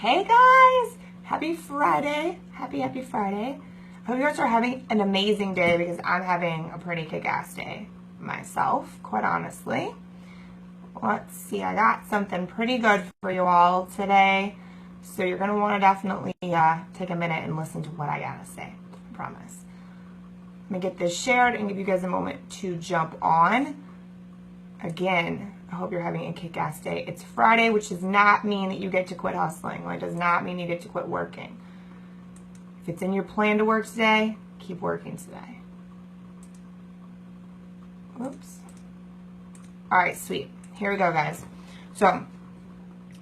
Hey guys, happy Friday. Happy Friday. I hope you guys are having an amazing day because I'm having a pretty kick-ass day myself, quite honestly. Let's see, I got something pretty good for you all today. So you're going to want to definitely take a minute and listen to what I got to say, I promise. I'm going to get this shared and give you guys a moment to jump on. Again, I hope you're having a kick-ass day. It's Friday, which does not mean that you get to quit hustling. It does not mean you get to quit working. If it's in your plan to work today, keep working today. Oops. All right, sweet. Here we go, guys. So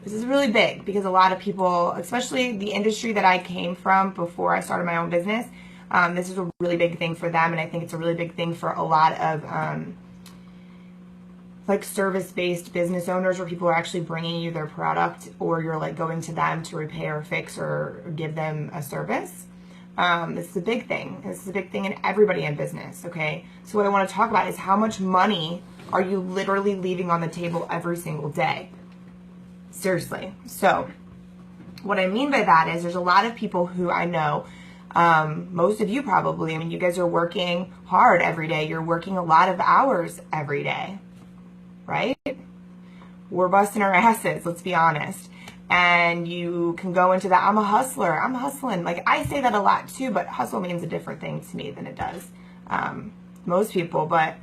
this is really big because a lot of people, especially the industry that I came from before I started my own business, this is a really big thing for them, and I think it's a really big thing for a lot of like service-based business owners where people are actually bringing you their product or you're like going to them to repair or fix or give them a service. This is a big thing. This is a big thing in everybody in business, okay? So what I want to talk about is how much money are you literally leaving on the table every single day? Seriously. So what I mean by that is there's a lot of people who I know, most of you probably, I mean, you guys are working hard every day. You're working a lot of hours every day, right? We're busting our asses, let's be honest. And you can go into that, I'm a hustler, I'm hustling. Like, I say that a lot too, but hustle means a different thing to me than it does most people. But,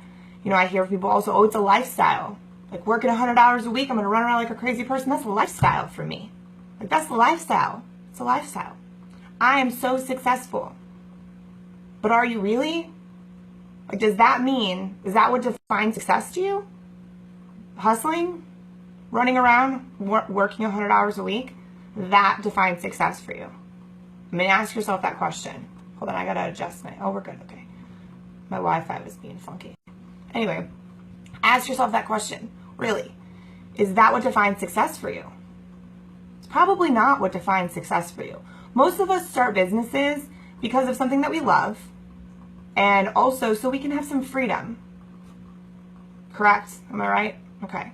you know, I hear people also, oh, it's a lifestyle. Like, working 100 hours a week, I'm going to run around like a crazy person. That's a lifestyle for me. Like, that's the lifestyle. It's a lifestyle. I am so successful. But are you really? Like, does that mean, is that what defines success to you? Hustling? Running around, working 100 hours a week? That defines success for you. I mean, ask yourself that question. Hold on, I got to adjust my, oh, we're good, okay. My Wi-Fi was being funky. Anyway, ask yourself that question. Really, is that what defines success for you? It's probably not what defines success for you. Most of us start businesses because of something that we love and also so we can have some freedom. Correct? Am I right? Okay.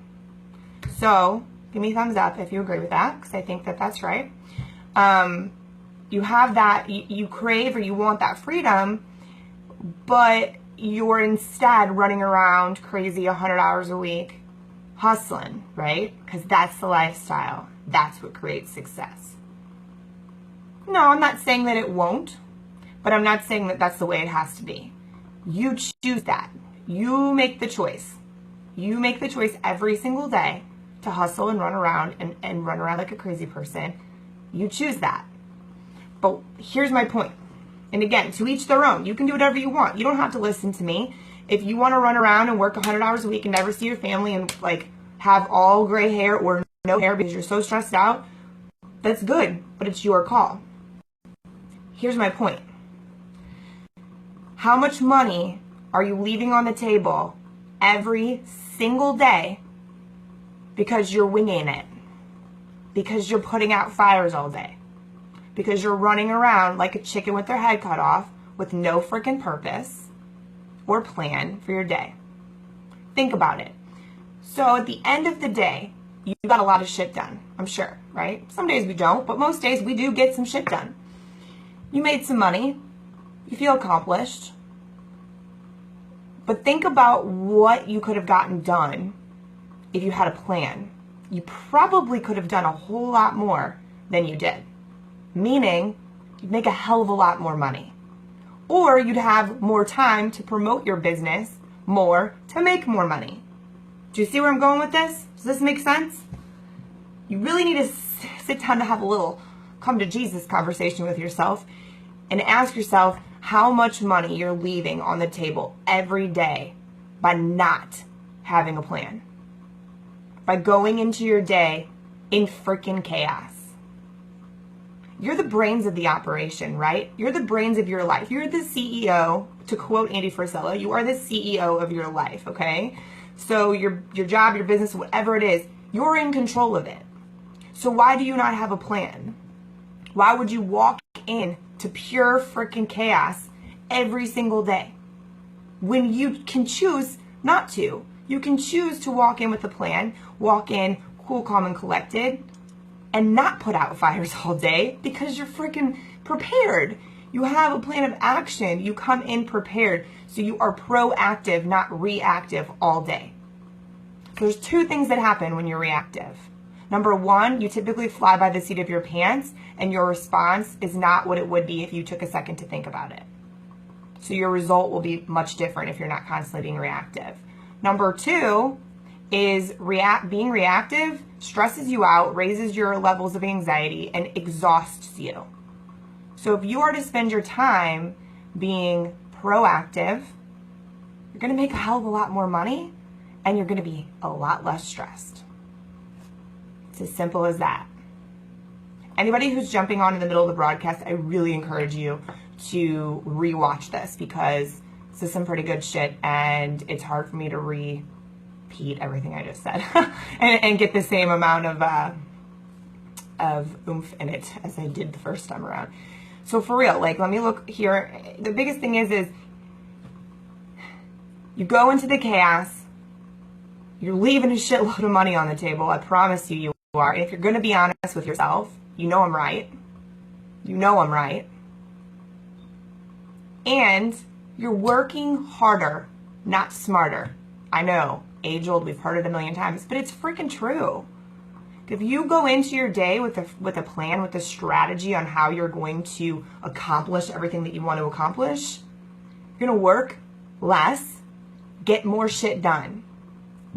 So give me a thumbs up if you agree with that, because I think that that's right. You have that, you crave or you want that freedom, but you're instead running around crazy 100 hours a week hustling, right? Because that's the lifestyle. That's what creates success. No, I'm not saying that it won't, but I'm not saying that that's the way it has to be. You choose that. You make the choice. You make the choice every single day to hustle and run around and run around like a crazy person. You choose that. But here's my point. And again, to each their own. You can do whatever you want. You don't have to listen to me. If you want to run around and work 100 hours a week and never see your family and like have all gray hair or no hair because you're so stressed out, that's good, but it's your call. Here's my point. How much money are you leaving on the table every single day because you're winging it? Because you're putting out fires all day? Because you're running around like a chicken with their head cut off with no freaking purpose or plan for your day? Think about it. So at the end of the day, you got a lot of shit done, I'm sure, right? Some days we don't, but most days we do get some shit done. You made some money. You feel accomplished. But think about what you could have gotten done if you had a plan. You probably could have done a whole lot more than you did. Meaning, you'd make a hell of a lot more money. Or you'd have more time to promote your business more to make more money. Do you see where I'm going with this? Does this make sense? You really need to sit down to have a little come to Jesus conversation with yourself and ask yourself how much money you're leaving on the table every day by not having a plan. By going into your day in freaking chaos. You're the brains of the operation, right? You're the brains of your life. You're the CEO, to quote Andy Frisella, you are the CEO of your life, okay? So your job, your business, whatever it is, you're in control of it. So why do you not have a plan? Why would you walk in to pure freaking chaos every single day when you can choose not to? You can choose to walk in with a plan, walk in cool, calm, and collected, and not put out fires all day because you're freaking prepared. You have a plan of action. You come in prepared. So you are proactive, not reactive all day. So there's two things that happen when you're reactive. Number one, you typically fly by the seat of your pants and your response is not what it would be if you took a second to think about it. So your result will be much different if you're not constantly being reactive. Number two is being reactive stresses you out, raises your levels of anxiety, and exhausts you. So if you are to spend your time being proactive, you're going to make a hell of a lot more money and you're going to be a lot less stressed. It's as simple as that. Anybody who's jumping on in the middle of the broadcast, I really encourage you to rewatch this because this is some pretty good shit and it's hard for me to repeat everything I just said and get the same amount of oomph in it as I did the first time around. So for real, like, let me look here. The biggest thing is you go into the chaos, you're leaving a shitload of money on the table. I promise you are. And if you're going to be honest with yourself, you know I'm right. You know I'm right. And you're working harder, not smarter. I know, age-old, we've heard it a million times, but it's freaking true. If you go into your day with a plan, with a strategy on how you're going to accomplish everything that you want to accomplish, you're going to work less, get more shit done.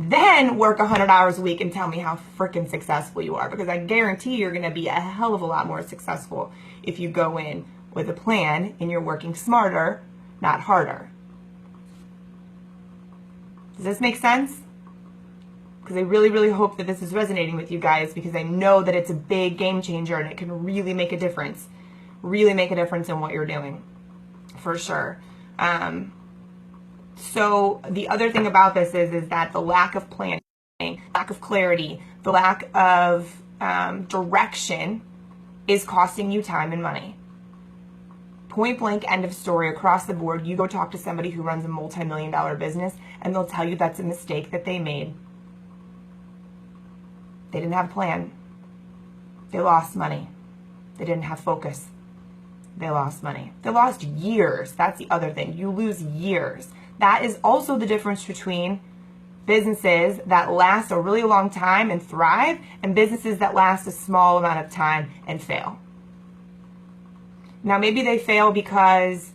Then work 100 hours a week and tell me how freaking successful you are, because I guarantee you're going to be a hell of a lot more successful if you go in with a plan and you're working smarter, not harder. Does this make sense? Because I really, really hope that this is resonating with you guys, because I know that it's a big game changer and it can really make a difference. Really make a difference in what you're doing. For sure. So the other thing about this is that the lack of planning, lack of clarity, the lack of direction is costing you time and money. Point blank, end of story, across the board. You go talk to somebody who runs a multi-million-dollar business and they'll tell you that's a mistake that they made. They didn't have a plan. They lost money. They didn't have focus. They lost money. They lost years. That's the other thing. You lose years. That is also the difference between businesses that last a really long time and thrive and businesses that last a small amount of time and fail. Now, maybe they fail because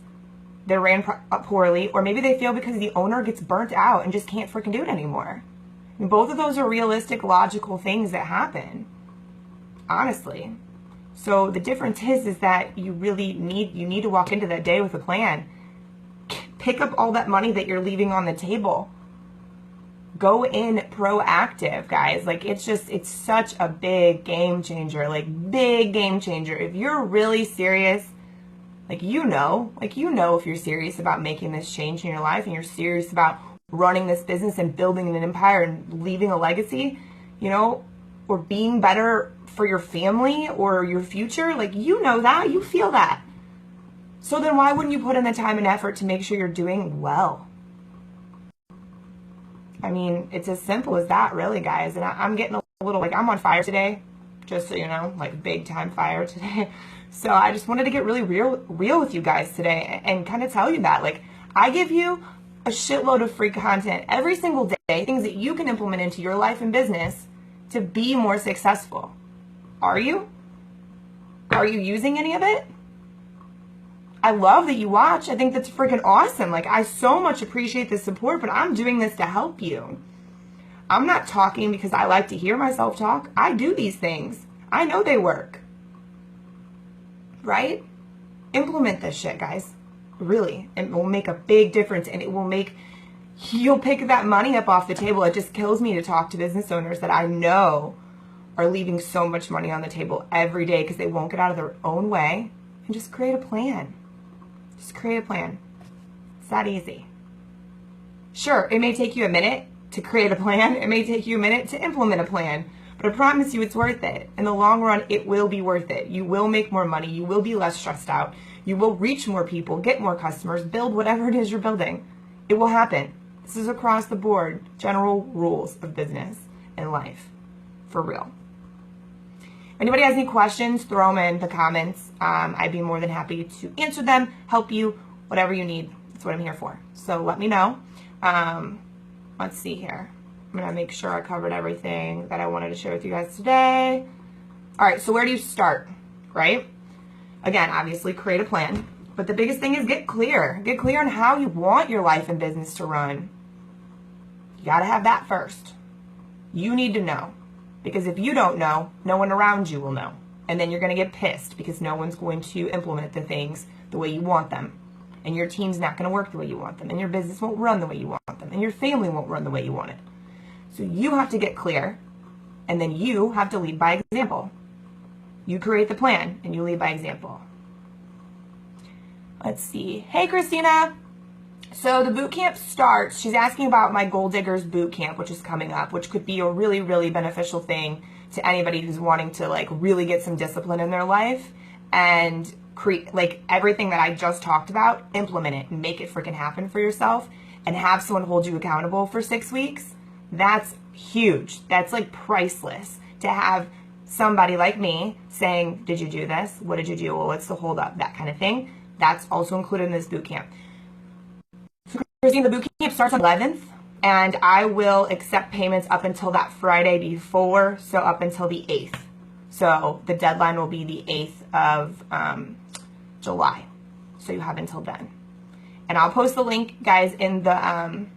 they ran poorly, or maybe they fail because the owner gets burnt out and just can't freaking do it anymore. And both of those are realistic, logical things that happen, honestly. So the difference is that you really need to walk into that day with a plan. Pick up all that money that you're leaving on the table. Go in proactive, guys. Like, it's such a big game changer, like big game changer. If you're really serious, like, you know if you're serious about making this change in your life and you're serious about running this business and building an empire and leaving a legacy, you know, or being better for your family or your future, like, you know that, you feel that. So then why wouldn't you put in the time and effort to make sure you're doing well? I mean, it's as simple as that, really, guys. And I'm getting a little, like, I'm on fire today, just so you know, like, big time fire today. So I just wanted to get really real with you guys today and kind of tell you that, like, I give you a shitload of free content every single day, things that you can implement into your life and business to be more successful. Are you? Are you using any of it? I love that you watch. I think that's freaking awesome. Like, I so much appreciate the support, but I'm doing this to help you. I'm not talking because I like to hear myself talk. I do these things. I know they work. Right? Implement this shit, guys. Really. It will make a big difference, and you'll pick that money up off the table. It just kills me to talk to business owners that I know are leaving so much money on the table every day because they won't get out of their own way and just create a plan. Just create a plan. It's that easy. Sure, it may take you a minute to create a plan. It may take you a minute to implement a plan. But I promise you it's worth it. In the long run, it will be worth it. You will make more money. You will be less stressed out. You will reach more people, get more customers, build whatever it is you're building. It will happen. This is across the board, general rules of business and life. For real. anybody has any questions, throw them in the comments. I'd be more than happy to answer them, help you, whatever you need. That's what I'm here for. So let me know. Let's see here. I'm going to make sure I covered everything that I wanted to share with you guys today. All right, so where do you start, right? Again, obviously create a plan. But the biggest thing is get clear. Get clear on how you want your life and business to run. You got to have that first. You need to know. Because if you don't know, no one around you will know. And then you're going to get pissed because no one's going to implement the things the way you want them. And your team's not going to work the way you want them. And your business won't run the way you want them. And your family won't run the way you want it. So you have to get clear. And then you have to lead by example. You create the plan and you lead by example. Let's see. Hey, Christina. So the boot camp starts. She's asking about my Goal Diggers boot camp, which is coming up, which could be a really, really beneficial thing to anybody who's wanting to like really get some discipline in their life and create like everything that I just talked about, implement it and make it freaking happen for yourself and have someone hold you accountable for 6 weeks. That's huge. That's like priceless to have somebody like me saying, did you do this? What did you do? Well, what's the hold up? That kind of thing. That's also included in this boot camp. The boot camp starts on the 11th, and I will accept payments up until that Friday before, so up until the 8th. So the deadline will be the 8th of July. So you have until then. And I'll post the link, guys, in the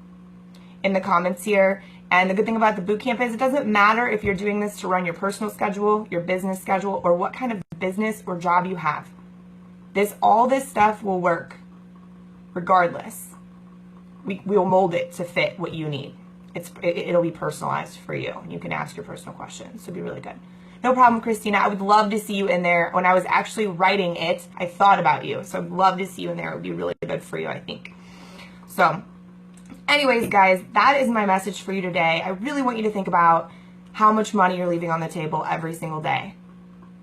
comments here. And the good thing about the boot camp is it doesn't matter if you're doing this to run your personal schedule, your business schedule, or what kind of business or job you have. All this stuff will work regardless. We will mold it to fit what you need. It'll be personalized for you. You can ask your personal questions. So it'll be really good. No problem, Christina. I would love to see you in there. When I was actually writing it, I thought about you. So I'd love to see you in there. It would be really good for you, I think. So anyways, guys, that is my message for you today. I really want you to think about how much money you're leaving on the table every single day.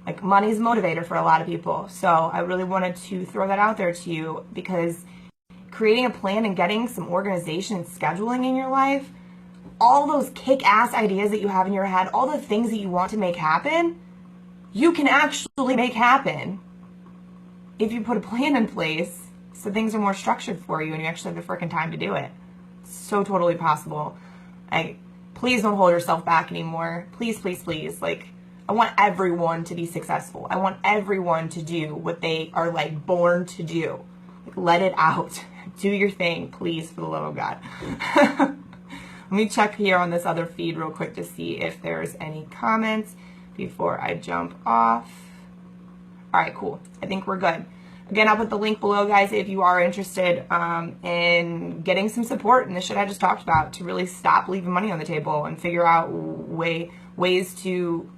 Like, money is a motivator for a lot of people. So I really wanted to throw that out there to you because creating a plan and getting some organization and scheduling in your life, all those kick-ass ideas that you have in your head, all the things that you want to make happen, you can actually make happen if you put a plan in place so things are more structured for you and you actually have the freaking time to do it. It's so totally possible. Please don't hold yourself back anymore. Please, please, please. Like, I want everyone to be successful. I want everyone to do what they are like born to do. Like, let it out. Do your thing, please, for the love of God. Let me check here on this other feed real quick to see if there's any comments before I jump off. All right, cool. I think we're good. Again, I'll put the link below, guys, if you are interested in getting some support in the shit I just talked about to really stop leaving money on the table and figure out ways to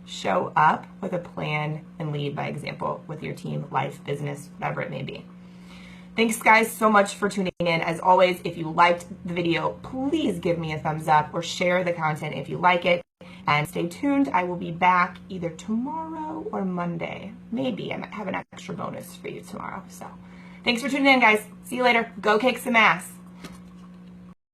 show up with a plan and lead by example with your team, life, business, whatever it may be. Thanks, guys, so much for tuning in. As always, if you liked the video, please give me a thumbs up or share the content if you like it. And stay tuned. I will be back either tomorrow or Monday. Maybe I might have an extra bonus for you tomorrow. So thanks for tuning in, guys. See you later. Go kick some ass.